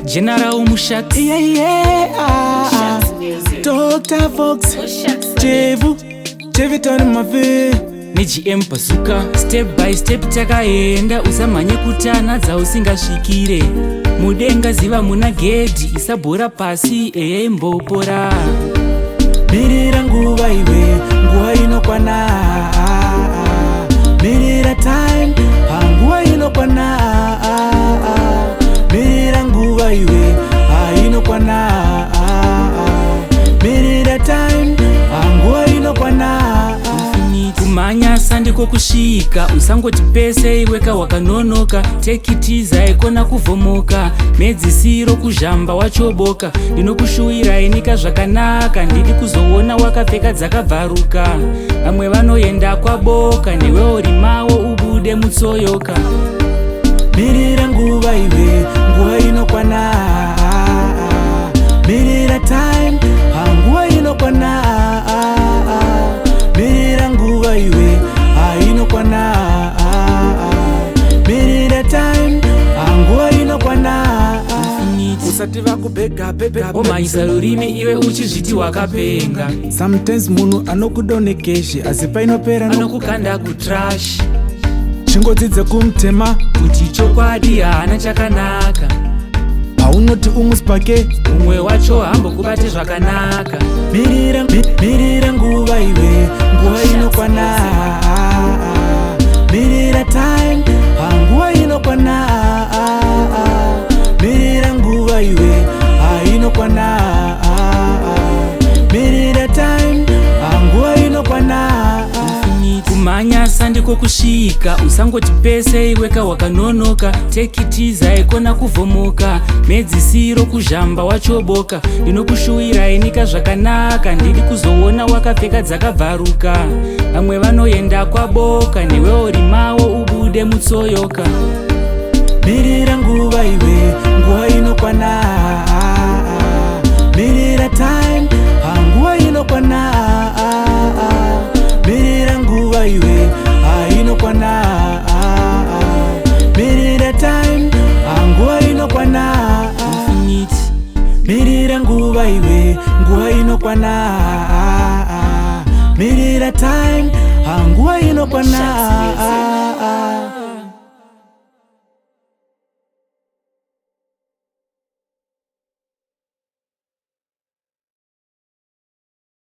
General Mushax, Dr. Fox, Jeviton Mave ni GM Pasuka. Step by step takaenda, usamanye kutanadza usingasvikire. Mudenga ziva muna gedhi, isabhora pasi imbopora. Mirira nguva iwe, nguva inokwana. Mirira time, nguva inokwana. Mirira nguva iwe, inokwana. Mirira time, nguva inokwana. Kumanya sandiko kusvika, usangoti pese iweka wakanonoka. Take it easy, haikona kuvhomoka. Medzisiro kuzhamba wachoboka. Ndinokushuwira inika zvakanaka, ndidi kuzoona wakapfeka dzakabvaruka. Vamwe vanoenda kwaboka, newe uri mawo ubude mutsoyoka. Mirira nguva iwe, nguva inokwana. Mirira time, nguva inokwana. Mirira nguva iwe, inokwana. Mirira time, nguva inokwana. Usati vakubhega bhega Omaisa rurimi iwe uchizviti wakapenga. Sometimes munhu anokudonekeshi asi painopera Anokukanda kutrash, chingodzidze kumutema kuti chokwadi haana chakanaka. paunoti umusi pake Umwe wacho hambokubate zvakanaka. Mirira nguva iwe, nguva inokwana. Mirira time, nguva inokwana. Mirira nguva iwe, inokwana. Mirira time, nguva inokwana. Kumanya sandiko kusvika, usangoti pese iweka wakanonoka. Take it easy, haikona kuvhomoka. Medzisiro kuzhamba wachoboka. Ndinokushuwira inika zvakanaka, ndidi kuzoona wakapfeka dzakabvaruka. Vamwe vanoenda kwaboka, newe uri mawo ubude mutsoyoka. Mirira nguva iwe, nguva inokwana. Mirira time, nguva inokwana. Mirira nguva iwe, inokwana. Mirira time, nguva inokwana. Mirira nguva iwe, nguva inokwana. Mirira time, nguva inokwana.